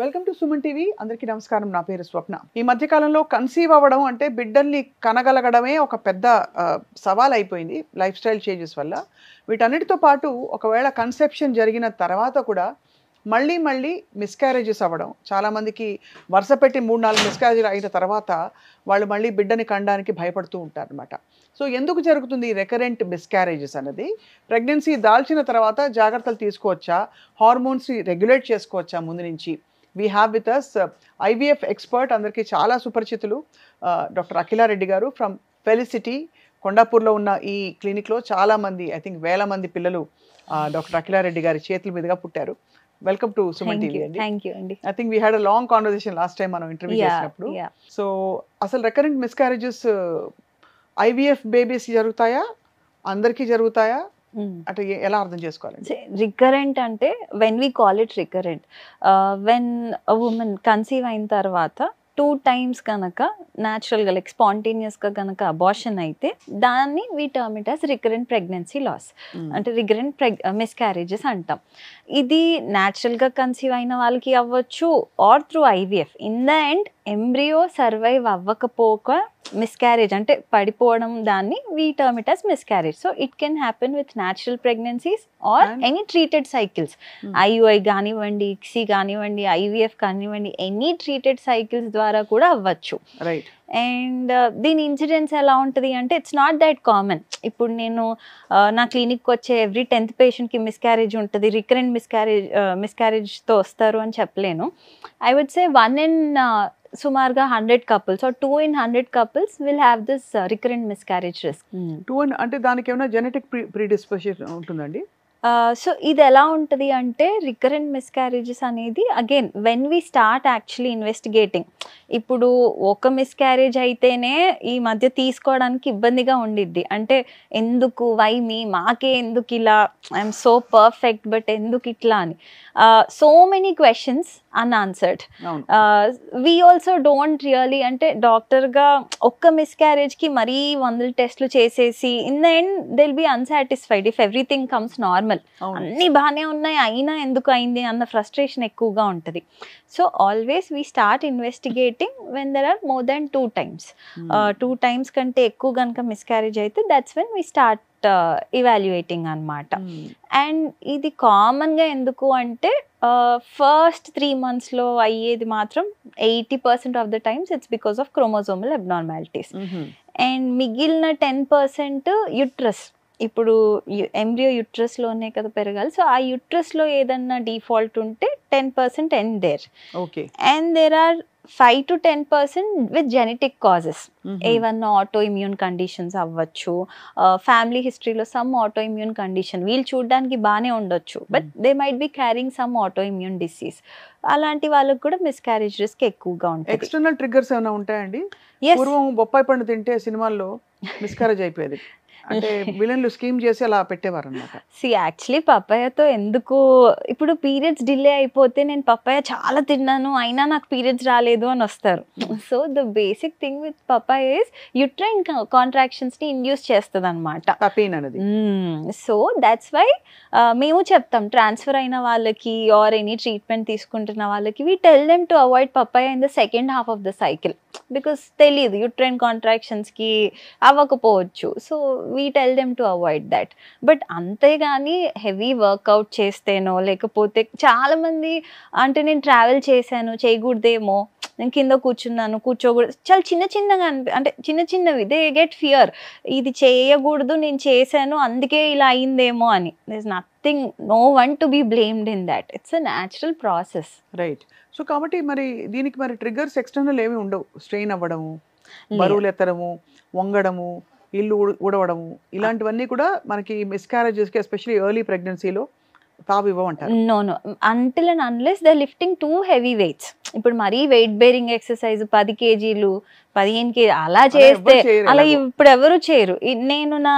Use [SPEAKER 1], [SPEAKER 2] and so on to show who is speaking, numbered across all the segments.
[SPEAKER 1] Welcome to Suman TV. అందరికీ నమస్కారం. నా పేరు స్వప్న. ఈ మధ్య కాలంలో కన్సీవ్ అవ్వడం అంటే బిడ్డల్ని కనగలగడమే ఒక పెద్ద సవాల్ అయిపోయింది లైఫ్ స్టైల్ చేంజెస్ వల్ల. వీటన్నిటితో పాటు ఒకవేళ కన్సెప్షన్ జరిగిన తర్వాత కూడా మళ్ళీ మిస్క్యారేజెస్ అవ్వడం, చాలామందికి వరుస పెట్టి 3-4 మిస్క్యారేజ్ అయిన తర్వాత వాళ్ళు మళ్ళీ బిడ్డని కనడానికి భయపడుతూ ఉంటారనమాట. సో ఎందుకు జరుగుతుంది ఈ రికరెంట్ మిస్క్యారేజెస్ అన్నది? ప్రెగ్నెన్సీ దాల్చిన తర్వాత జాగ్రత్తలు తీసుకోవచ్చా? హార్మోన్స్ని రెగ్యులేట్ చేసుకోవచ్చా ముందు నుంచి? We have with us IVF expert, అందరికీ చాలా సుపరిచితులు, డాక్టర్ అఖిలారెడ్డి గారు ఫ్రమ్ ఫెలిసిటీ. కొండాపూర్లో ఉన్న ఈ క్లినిక్లో చాలామంది, ఐ థింక్ 1000 మంది పిల్లలు డాక్టర్ అఖిలారెడ్డి గారి చేతుల మీదుగా పుట్టారు. వెల్కమ్ టు సుమన్ టీవీ అండి.
[SPEAKER 2] థ్యాంక్ యూ అండి.
[SPEAKER 1] I think we had a long conversation last time మనం ఇంటర్వ్యూ చేసినప్పుడు. సో అసలు రికరెంట్ మిస్క్యారేజెస్ ఐవీఎఫ్ బేబీస్ జరుగుతాయా, అందరికీ జరుగుతాయా అంటే ఎలా అర్థం చేసుకోవాలి?
[SPEAKER 2] రికరెంట్ అంటే when we call it recurrent, when women conceive అయిన తర్వాత 2 times కనుక న్యాచురల్గా లైక్ స్పాంటేనియస్గా కనుక అబార్షన్ అయితే దాన్ని we term it as recurrent pregnancy loss, అంటే రికరెంట్ మిస్క్యారేజెస్ అంటాం. ఇది న్యాచురల్గా కన్సీవ్ అయిన వాళ్ళకి అవ్వచ్చు or through IVF. In the end embryo survive అవ్వకపోక మిస్క్యారేజ్ అంటే పడిపోవడం, దాన్ని we term it as miscarriage. So it can happen with natural pregnancies or any treated cycles. IUI కానివ్వండి, ఇక్సీ కానివ్వండి, ఐవీఎఫ్ కానివ్వండి, ఎనీ ట్రీటెడ్ సైకిల్స్ ద్వారా కూడా అవ్వచ్చు.
[SPEAKER 1] రైట్.
[SPEAKER 2] అండ్ దీని ఇన్సిడెన్స్ ఎలా ఉంటుంది అంటే ఇట్స్ నాట్ దట్ కామన్. ఇప్పుడు నేను నా క్లినిక్కి వచ్చే ఎవ్రీ 10th పేషెంట్కి మిస్క్యారేజ్ ఉంటుంది, రికరెంట్ మిస్క్యారేజ్తో వస్తారు అని చెప్పలేను. ఐ వుడ్ సే 1 in సుమారుగా 100 couples or 2 in 100 couples will have this recurrent miscarriage risk.
[SPEAKER 1] 2 అంటే దానికి ఏమైనా జెనెటిక్ ప్రీడిస్పోజిషన్ ఉంటుందండి?
[SPEAKER 2] సో ఇది ఎలా ఉంటుంది అంటే రికరెంట్ మిస్క్యారేజెస్ అనేది again when we start actually investigating. ఇప్పుడు ఒక మిస్క్యారేజ్ అయితేనే ఈ మధ్య తీసుకోవడానికి ఇబ్బందిగా ఉండిద్ది. అంటే ఎందుకు, వై మీ, మాకే ఎందుకు ఇలా, ఐఎమ్ సో పర్ఫెక్ట్ బట్ ఎందుకు ఇట్లా అని so many questions unanswered. We also don't really, అంటే డాక్టర్గా ఒక్క మిస్క్యారేజ్కి మరీ 100 టెస్ట్లు చేసేసి in the end they will B unsatisfied if everything comes normal. అన్నీ బాగానే ఉన్నాయి అయినా ఎందుకు అయింది అన్న ఫ్రస్ట్రేషన్ ఎక్కువగా ఉంటుంది. So always we start investigating when there are more than 2 times. 2 times కంటే ఎక్కువ కనుక మిస్క్యారేజ్ అయితే that's when we start evaluating అనమాట. అండ్ ఇది కామన్గా ఎందుకు అంటే ఫస్ట్ 3 monthsలో అయ్యేది మాత్రం 80% of the times it's because of chromosomal abnormalities. And మిగిలిన 10% యుట్రస్. ఇప్పుడు ఎంబ్రియో యుట్రస్లోనే కదా పెరగాలి. సో ఆ యుట్రస్లో ఏదన్నా డిఫాల్ట్ ఉంటే 10% end there.
[SPEAKER 1] Okay.
[SPEAKER 2] And there are 5 to 10% with genetic causes. ఏవన్నా ఆటో ఇమ్యూన్ కండిషన్స్ అవ్వచ్చు, ఫ్యామిలీ హిస్టరీలో సమ్ ఆటో ఇమ్యూన్ కండిషన్, వీళ్ళు చూడడానికి బాగానే ఉండొచ్చు but they might be carrying some autoimmune disease. అలాంటి వాళ్ళకి కూడా మిస్క్యారేజ్ రిస్క్ ఎక్కువగా ఉంటుంది.
[SPEAKER 1] ఎక్స్టర్నల్ ట్రిగ్గర్స్ ఏమైనా ఉంటాయండి? పూర్వం బొప్పాయి పండు తింటే సినిమాల్లో మిస్క్యారేజ్ అయిపోయేది అంటే విలన్లు స్కీమ్ చేసి అలా పెట్టేవారు అన్నమాట.
[SPEAKER 2] యాక్చువల్లీ పప్పాయతో ఎందుకు, ఇప్పుడు పీరియడ్స్ డిలే అయిపోతే నేను పప్పాయ చాలా తిన్నాను అయినా నాకు పీరియడ్స్ రాలేదు అని వస్తారు. So the basic thing with papaya is uterine కాంట్రాక్షన్స్ని ఇండ్యూస్ చేస్తుంది అనమాట. సో దాట్స్ వై మేము చెప్తాం ట్రాన్స్ఫర్ అయిన వాళ్ళకి ఆర్ ఎనీ ట్రీట్మెంట్ తీసుకుంటున్న వాళ్ళకి we tell them to avoid papaya in the second half of the cycle. Because తెలియదు యుట్రైన్ కాంట్రాక్షన్స్కి అవ్వకపోవచ్చు. So we tell them to avoid that. But అంతేగాని హెవీ వర్కౌట్ చేస్తేనో లేకపోతే చాలామంది అంటే నేను ట్రావెల్ చేశాను చేయకూడదేమో, నేను కింద కూర్చున్నాను కూర్చోకూడదు, చాలా చిన్నగా అంటే చిన్నవి దే గెట్ ఫియర్. ఇది చేయకూడదు నేను చేశాను అందుకే ఇలా అయిందేమో అని. There is nothing, no one to be blamed in that. It's a natural process.
[SPEAKER 1] Right. So కాబట్టి మరి దీనికి మరి ట్రిగ్గర్స్ ఎక్స్టర్నల్ ఏమి ఉండవు? స్ట్రెయిన్ అవ్వడము, బరువులు ఎత్తడము, వంగడము, ఇల్లు ఊడవడము, ఇలాంటివన్నీ కూడా మనకి మిస్క్యారేజెస్కి ఎస్పెషల్లీ ఎర్లీ ప్రెగ్నెన్సీలో తావు ఇవ్వమంటారు.
[SPEAKER 2] No until and unless they lifting 2 heavy weights. ఇప్పుడు మరీ weight bearing exercise 10 kg 15 kg అలా చేస్తే అలా ఇప్పుడు ఎవరు చేయరు. నేను నా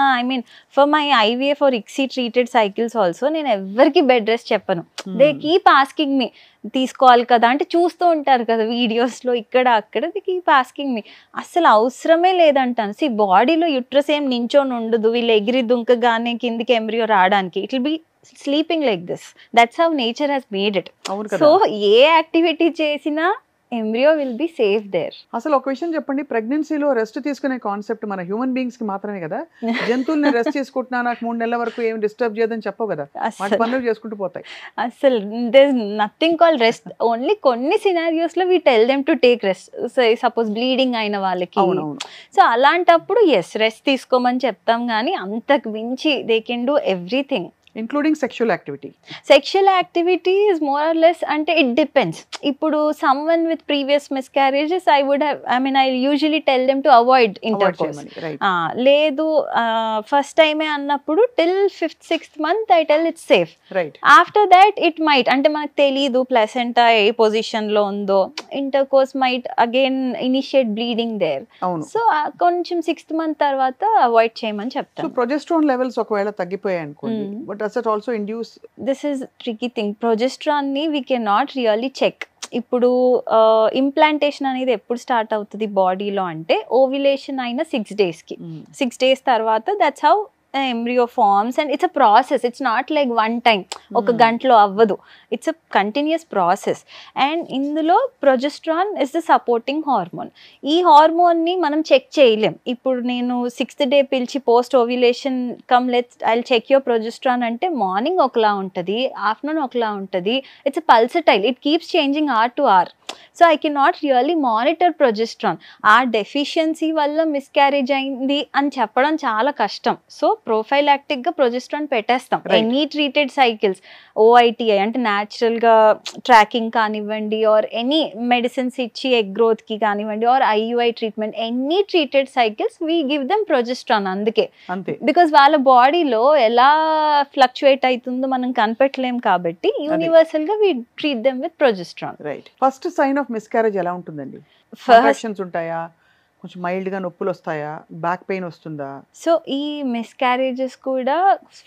[SPEAKER 2] for my IVF are ICSI treated cycles also నేను ఎవరికి బెడ్ రెస్ట్ చెప్పను. దే కీప్ ఆస్కింగ్ మీ తీసుకోవాలి కదా అంటే చూస్తూ ఉంటారు కదా వీడియోస్లో ఇక్కడ అక్కడ, దే కీప్ ఆస్కింగ్ మీ. అసలు అవసరమే లేదంటాను. బాడీలో యుట్రస్ ఏం నించొని ఉండదు, వీళ్ళు ఎగిరి దుంకగానే కిందికి ఎంబ్రియో రావడానికి. It will be sleeping like this. That's how nature has made it.
[SPEAKER 1] అవును
[SPEAKER 2] సో
[SPEAKER 1] కదా.
[SPEAKER 2] ఏ యాక్టివిటీ చేసినా embryo will be safe there.
[SPEAKER 1] అసలు ఒక విషయం చెప్పండి, ప్రెగ్నెన్సీలో రెస్ట్ తీసుకునే కాన్సెప్ట్ మన హ్యూమన్ బీయింగ్స్ కి మాత్రమే కదా. జంతువుల్ని రెస్ట్ తీసుకుంటున్నా, నాకు 3 నెలల వరకు ఏం డిస్టర్బ్ చేయదని చెప్పవు కదా, వాటి పనులు చేసుకుంటూ పోతాయి.
[SPEAKER 2] అసలు there is nothing call rest. Only కొన్ని సినారియోస్ లో we tell them to take rest. Suppose bleeding అయిన వాళ్ళకి,
[SPEAKER 1] అవునవును.
[SPEAKER 2] సో అలాంటప్పుడు ఎస్ రెస్ట్ తీసుకోమని చెప్తాం, కానీ అంతకు మించి they can do everything.
[SPEAKER 1] Including sexual activity.
[SPEAKER 2] Sexual activity is more or less, అంటే ఇట్ డిపెండ్స్. ఇప్పుడు someone with previous miscarriages I usually tell them to avoid intercourse. లేదు ఫస్ట్ టైమే అన్నప్పుడు till 5th 6th month I tell it's safe. After that it might, అంటే మనకు తెలీదు placenta ఏ position లో ఉందో, intercourse might again initiate bleeding there. So కొంచెం 6th month తర్వాత అవాయిడ్ చేయమని చెప్తాను.
[SPEAKER 1] ప్రొజెస్ట్రాన్ లెవెల్స్ ఒకవేళ తగ్గిపోయాయి అనుకోండి, but does it also induce?
[SPEAKER 2] This is tricky thing. Progesterone ni we cannot really check. ఇప్పుడు ఇంప్లాంటేషన్ అనేది ఎప్పుడు స్టార్ట్ అవుతుంది బాడీలో అంటే ఓవ్యులేషన్ అయిన 6 days కి. 6 days తర్వాత that's how embryo forms, and it's a process. It's not like one time ఒక గంటలో అవ్వదు. It's a continuous process. And ఇందులో progesterone is the supporting hormone. ఈ హార్మోన్ ని మనం చెక్ చేయలేం. ఇప్పుడు నేను 6th day పిలిచి post ovulation come let's I'll check your progesterone అంటే మార్నింగ్ ఒకలా ఉంటుంది, ఆఫ్టర్నూన్ ఒకలా ఉంటుంది. It's a pulsatile. It keeps changing hour to hour. So I cannot really monitor progesterone. ఆ డెఫిషియన్సీ వల్ల మిస్క్యారేజ్ అయింది అని చెప్పడం చాలా కష్టం. సో ప్రొఫైలాక్టిక్ గా ప్రొజెస్ట్రాన్ పెట్టేస్తాం. ఎనీ ట్రీటెడ్ సైకిల్స్, ఓఐటిఐ అంటే న్యాచురల్ గా ట్రాకింగ్ కానివ్వండి, ఆర్ ఎనీ మెడిసిన్స్ ఇచ్చి ఎగ్ గ్రోత్ కి కానివ్వండి, or IUI treatment, any treated cycles we give them progesterone. అందుకే బికాస్ వాళ్ళ బాడీలో ఎలా ఫ్లక్చుయేట్ అవుతుందో మనం కనిపెట్టలేం కాబట్టి యూనివర్సల్ గా we treat them with progesterone.
[SPEAKER 1] Right. First sign of miscarriage ఎలా ఉంటుందండి? కాంట్రాక్షన్స్ ఉంటాయా, కొంచెం మైల్డ్ గా నొప్పులు వస్తాయా, బ్యాక్ పెయిన్ వస్తుందా?
[SPEAKER 2] సో ఈ మిస్క్యారేజెస్ కూడా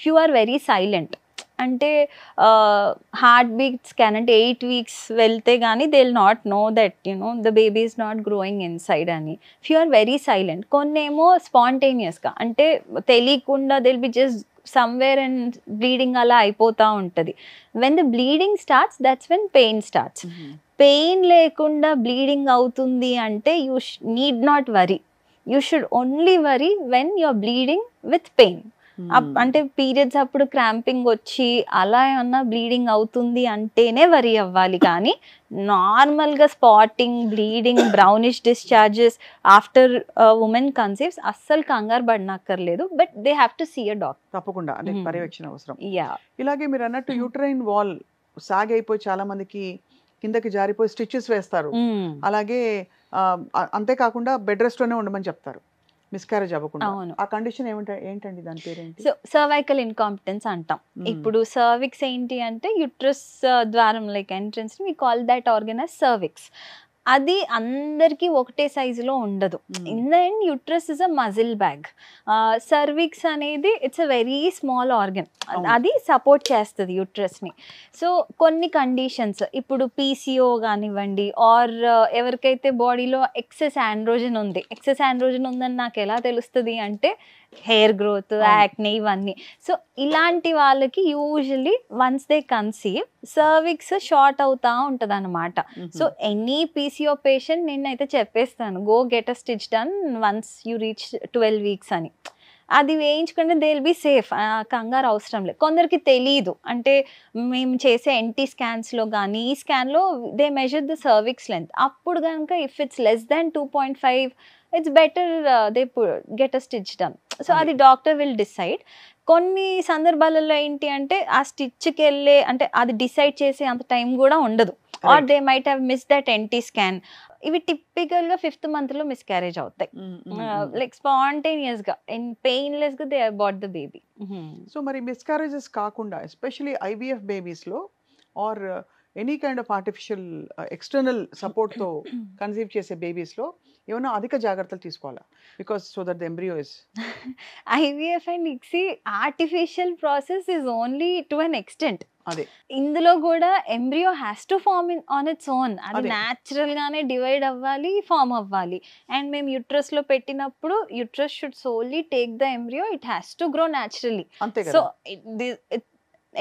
[SPEAKER 2] ఫ్యూ ఆర్ వెరీ సైలెంట్. అంటే హార్ట్ బీట్ స్కాన్ అంటే 8 weeks వెళ్తే కానీ they will not know that the baby is not growing inside అని. Few are very silent. కొన్ని ఏమో స్పాంటేనియస్గా, అంటే తెలియకుండా they will be just somewhere and bleeding అలా అయిపోతూ ఉంటుంది. When the bleeding starts that's when pain starts. Pain లేకుండా బ్లీడింగ్ అవుతుంది అంటే you need not worry. You should only worry when you're bleeding with pain. అంటే పీరియడ్స్ అప్పుడు cramping వచ్చి అలా ఏమన్నా బ్లీడింగ్ అవుతుంది అంటేనే వరీ అవ్వాలి. కానీ నార్మల్గా spotting, bleeding, brownish discharges after women conceives అస్సలు కంగారు పడనక్కర్లేదు. But they have to see a doctor.
[SPEAKER 1] తప్పకుండా, అంటే పర్యవేక్షణ అవసరం.
[SPEAKER 2] యా.
[SPEAKER 1] ఇలాగే మీరు అన్నట్టు యూట్రైన్ వాల్ సాగ్ అయిపోయి చాలా మందికి కిందకి జారిపోయి స్టిచెస్ వేస్తారు. అలాగే అంతేకాకుండా బెడ్ రెస్ట్ లోనే ఉండమని చెప్తారు మిస్క్యారేజ్ అవ్వకుండా. ఆ కండిషన్ ఏంటండి, దాని పేరేంటి?
[SPEAKER 2] సో సర్వైకల్ ఇన్కాంపిటెన్స్ అంటాం. ఇప్పుడు సర్విక్స్ ఏంటి అంటే యుట్రస్ ద్వారం like entrance, we call that organ as cervix. అది అందరికీ ఒకటే సైజులో ఉండదు. In the end uterus is a muscle bag. Cervix అనేది it's a very small organ. అది సపోర్ట్ చేస్తుంది యుట్రస్ని. సో కొన్ని కండిషన్స్, ఇప్పుడు పీసీఓ కానివ్వండి, ఆర్ ఎవరికైతే బాడీలో ఎక్సెస్ ఆండ్రోజన్ ఉంది. ఎక్సెస్ ఆండ్రోజన్ ఉందని నాకు ఎలా తెలుస్తుంది అంటే హెయిర్ గ్రోత్, యాక్నే, ఇవన్నీ. సో ఇలాంటి వాళ్ళకి usually once they conceive cervix short అవుతా ఉంటుంది అనమాట. సో ఎనీ పీసీఓ పేషెంట్ నేనైతే చెప్పేస్తాను, go get a stitch done once you reach 12 weeks అని. అది వేయించుకుంటే దే విల్ బి సేఫ్. కంగారు అవసరం లేదు. కొందరికి తెలియదు, అంటే మేము చేసే ఎన్టీ స్కాన్స్లో కానీ ఈ స్కాన్లో they measure the cervix length. అప్పుడు కనుక if it's less than 2.5 it's better they get a stitch done. So అది డాక్టర్ విల్ డిసైడ్. కొన్ని సందర్భాలలో ఏంటి అంటే ఆ స్టిచ్కి వెళ్ళే, అంటే అది డిసైడ్ చేసే అంత టైం కూడా ఉండదు. Or they might have miss that NT scan. ఇవి టిపికల్ గా 5th month లో మిస్క్యారేజ్ అవుతాయి. లైక్ స్పాంటేనియస్ గా అండ్ పెయిన్లెస్ గా they abort the baby.
[SPEAKER 1] So మరి మిస్క్యారేజెస్ కాకుండా ఎస్పెషల్లీ ఐవీఎఫ్ బేబీస్ లో or any kind of artificial external support తో కన్సీవ్ చేసే బేబీస్ లో ఏమైనా అధిక జాగ్రత్తలు తీసుకోవాలా? Because so that the embryo is
[SPEAKER 2] IVF and ICSI artificial process is only to an extent.
[SPEAKER 1] అదే
[SPEAKER 2] ఇందులో కూడా embryo has to form on its own. అది న్యాచురల్ గానే డివైడ్ అవ్వాలి, ఫార్మ్ అవ్వాలి. అండ్ మేము యుట్రస్ లో పెట్టినప్పుడు uterus should solely take the embryo. It has to grow naturally. So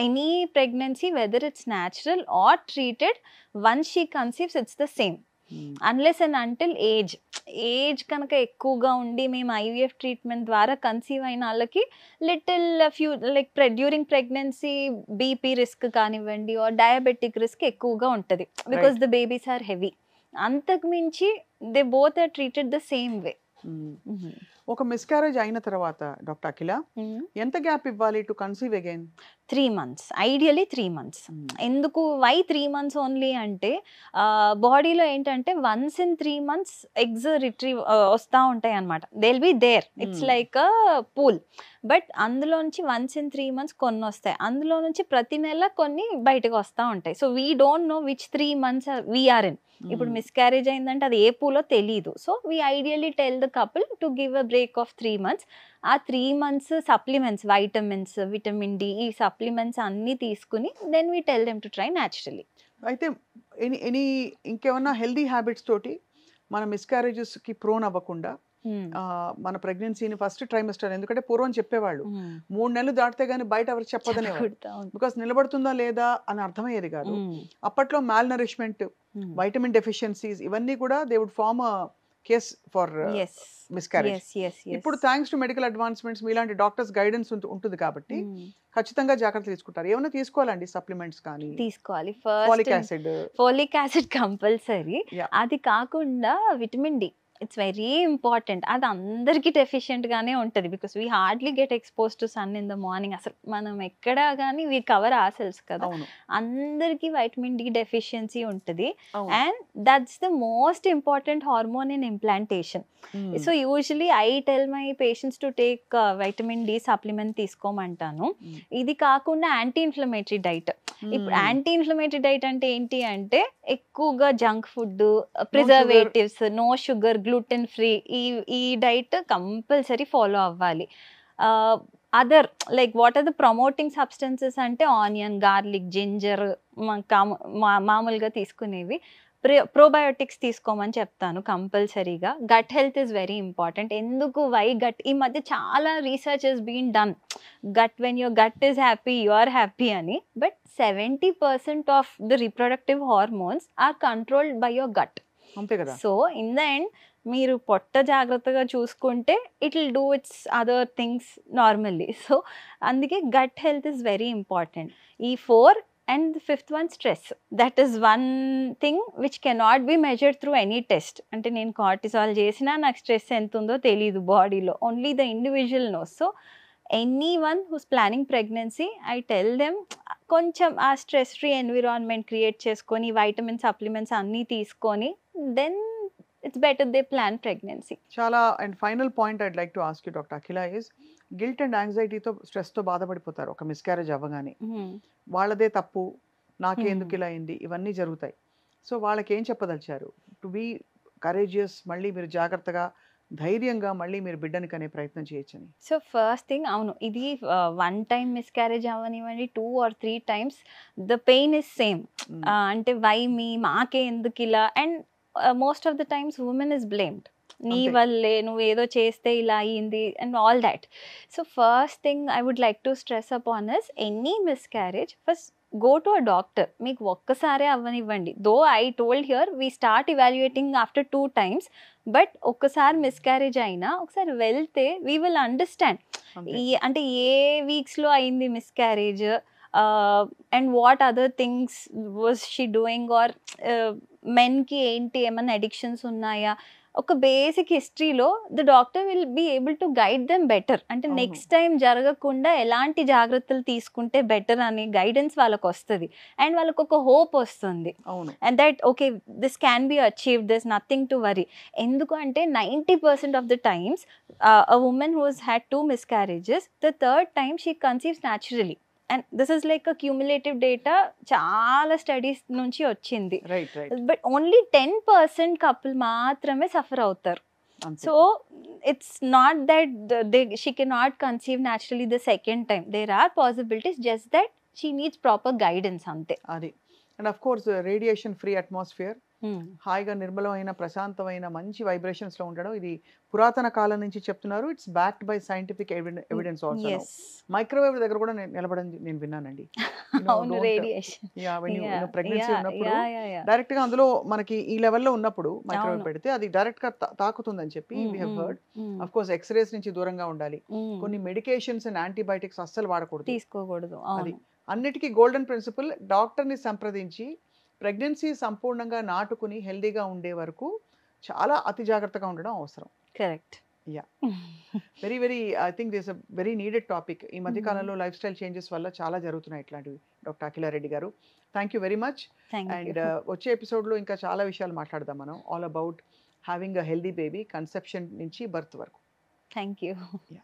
[SPEAKER 2] any pregnancy whether it's natural or treated, once she conceives it's the same. Unless and until age కనుక ఎక్కువగా ఉండి మేము IVF treatment ద్వారా conceive అయిన వాళ్ళకి little few like during pregnancy BP risk కానివ్వండి or diabetic risk ఎక్కువగా ఉంటుంది because the babies are heavy. అంతకు మించి they both are treated the same way.
[SPEAKER 1] ఒక మిస్క్యారేజ్ అయిన తర్వాత డాక్టర్ అఖిల ఎంత గ్యాప్ ఇవ్వాలి to conceive again?
[SPEAKER 2] 3 months, ideally 3 months. ఎందుకు వై 3 months ఓన్లీ అంటే బాడీలో ఏంటంటే once in 3 months eggs retrieve వస్తూ ఉంటాయి అనమాట. They will be there, it's like a pool. But అందులో నుంచి వన్స్ ఇన్ 3 months కొన్ని వస్తాయి, అందులో నుంచి ప్రతి నెల కొన్ని బయటకు వస్తూ ఉంటాయి. So we don't know which 3 months we're in. ఇప్పుడు మిస్క్యారేజ్ అయిందంటే అది ఏ పూలో తెలీదు. So we ideally tell the couple to give a break of 3 months. ఆ 3 months supplements, vitamins, vitamin D, ఈ సప్లిమెంట్స్ అన్నీ తీసుకుని then we tell them to try naturally.
[SPEAKER 1] అయితే ఇంకేమన్నా హెల్దీ హ్యాబిట్స్ తోటి మన మిస్క్యారేజెస్కి ప్రోన్ అవ్వకుండా మన ప్రెగ్నెన్సీని ఫస్ట్ ట్రైమిస్టర్, ఎందుకంటే పూర్వం చెప్పేవాళ్ళు 3 నెలలు దాటితే గానీ బయట ఎవరికి చెప్పదనేవాళ్ళు, బికాస్ నిలబడుతుందా లేదా అని అర్థమయ్యేది కాదు. అప్పట్లో మాల్ నరిష్మెంట్, వైటమిన్ డెఫిషియన్సీస్ ఇవన్నీ కూడా they would form case for miscarriage. ఇప్పుడు థ్యాంక్స్ టు మెడికల్ అడ్వాన్స్మెంట్స్ మీలాంటి డాక్టర్స్ గైడెన్స్ ఉంటుంది కాబట్టి ఖచ్చితంగా జాగ్రత్త తీసుకుంటారు. ఏమైనా తీసుకోవాలండి సప్లిమెంట్స్ కానీ?
[SPEAKER 2] తీసుకోవాలి.
[SPEAKER 1] Folic acid
[SPEAKER 2] compulsory. అది కాకుండా vitamin D, it's very important. అది అందరికీ డెఫిషియెంట్ గానే ఉంటుంది because we hardly get expose to sun in the morning. అసలు మనం ఎక్కడ కానీ వీ కవర్ ఆ సెల్స్ కదా, అందరికీ వైటమిన్ డి డెఫిషియన్సీ ఉంటుంది. And that's the most important hormone in implantation. So usually I tell my patients to take vitamin D supplement తీసుకోమంటాను. ఇది కాకుండా యాంటీ ఇన్ఫ్లమేటరీ డైట్. ఇప్పుడు యాంటీ ఇన్ఫ్లమేటరీ డైట్ అంటే ఏంటి అంటే ఎక్కువగా junk food, preservatives, no sugar, gluten free, ఈ diet compulsory follow అవ్వాలి. Other like what are the promoting substances అంటే ఆనియన్, గార్లిక్, జింజర్ మామూలుగా తీసుకునేవి. ప్రోబయోటిక్స్ తీసుకోమని చెప్తాను కంపల్సరీగా. Gut health is very important. ఎందుకు వై గట్, ఈ మధ్య చాలా research is been done. Gut when your gut is happy you are happy అని. But 70% of the reproductive hormones are controlled by your gut. So in the end మీరు పొట్ట జాగ్రత్తగా చూసుకుంటే it will do its other things normally. So అందుకే gut health is very important. ఈ 4 and the 5th one, stress. That is one thing which cannot be measured through any test. అంటే నేను cortisol చేసినా నాకు స్ట్రెస్ ఎంత ఉందో తెలియదు బాడీలో, only the individual knows. So anyone who's planning pregnancy I tell them కొంచెం ఆ స్ట్రెస్ ఫ్రీ ఎన్విరాన్మెంట్ క్రియేట్ చేసుకొని వైటమిన్ సప్లిమెంట్స్ అన్నీ తీసుకొని then it's better they plan pregnancy.
[SPEAKER 1] Chala, and final point I'd like to ask you Dr. Akhila is guilt and anxiety తో stress తో బాధపడిపోతారు ఒక miscarriage అవ్వగానే. వాళ్ళదే తప్పు, నాకే ఎందుకు ఇలా అయింది, ఇవన్నీ జరుగుతాయి. సో వాళ్ళకి ఏం చెప్పదలిచారు టు బీ కరేజియస్, మళ్ళీ మీరు జాగ్రత్తగా ధైర్యంగా మళ్ళీ మీరు బిడ్డని కనే ప్రయత్నం చేయొచ్చని?
[SPEAKER 2] సో ఫస్ట్ థింగ్, అవును ఇది 1 time మిస్క్యారేజ్ అవ్వనివ్వండి 2 or 3 times the pain is same. అంటే వై మీ, మాకే ఎందుకు ఇలా, and most of the times woman is blamed. నీ వల్లే, నువ్వు ఏదో చేస్తే ఇలా అయ్యింది and all that. So first thing I would like to stress upon is any miscarriage first go to a doctor. మీకు ఒక్కసారే అవ్వనివ్వండి. Though I told here we start evaluating after 2 times. But ఒక్కసారి మిస్క్యారేజ్ అయినా ఒకసారి వెళ్తే we will understand అంటే ఏ వీక్స్లో అయింది miscarriage and what other things was she doing, or మెన్కి ఏంటి ఏమైనా అడిక్షన్స్ ఉన్నాయా, ఒక బేసిక్ హిస్టరీలో the doctor will be able to guide them better. అంటే నెక్స్ట్ టైం జరగకుండా ఎలాంటి జాగ్రత్తలు తీసుకుంటే బెటర్ అనే గైడెన్స్ వాళ్ళకు వస్తుంది అండ్ వాళ్ళకు ఒక హోప్ వస్తుంది. And that okay this can be achieved, this nothing to worry. ఎందుకు అంటే 90% of the times a women who has had 2 miscarriages, the 3rd time she conceives naturally. And this is like a cumulative data, చాలా studies నుంచి వచ్చింది. But only 10% couple మాత్రమే suffer అవుతారు. So it's not that she cannot conceive naturally the 2nd time. There are possibilities, just that she needs proper guidance అంతే.
[SPEAKER 1] అది. And of course radiation free atmosphere, హాయిగా నిర్మలమైన ప్రశాంతమైన మంచి వైబ్రేషన్స్ లో ఉండడం. ఇది పురాతన కాలం నుంచి చెప్తున్నారు. It's backed by scientific evidence also.
[SPEAKER 2] Yes
[SPEAKER 1] microwave దగ్గర కూడా నిలబడింది నేను విన్నానండి.
[SPEAKER 2] అవును, రేడియేషన్.
[SPEAKER 1] ప్రెగ్నెన్సీ ఉన్నప్పుడు డైరెక్ట్ గా అందులో మనకి ఈ లెవెల్లో ఉన్నప్పుడు మైక్రోవేవ్ పెడితే అది డైరెక్ట్ గా తాకుతుందని చెప్పి we have heard. Of course x-rays నుంచి దూరంగా ఉండాలి. కొన్ని మెడికేషన్స్ అండ్ యాంటీబయాటిక్స్ అస్సలు వాడకూడదు,
[SPEAKER 2] తీసుకోకూడదు.
[SPEAKER 1] అది అన్నిటికీ గోల్డెన్ ప్రిన్సిపల్. డాక్టర్ని సంప్రదించి ప్రెగ్నెన్సీ సంపూర్ణంగా నాటుకుని హెల్దీగా ఉండే వరకు చాలా అతి జాగ్రత్తగా ఉండడం అవసరం.
[SPEAKER 2] Correct.
[SPEAKER 1] Yeah, very very I think this a very needed topic. ఈ మధ్య కాలంలో లైఫ్ స్టైల్ చేంజెస్ వల్ల చాలా జరుగుతున్నాయి ఇట్లాంటివి. డాక్టర్ అఖిలారెడ్డి గారు, thank you very much. And వచ్చే ఎపిసోడ్లో ఇంకా చాలా విషయాలు మాట్లాడదాం మనం, all about having a healthy baby, conception నుంచి బర్త్ వరకు.
[SPEAKER 2] Thank you.
[SPEAKER 1] యా.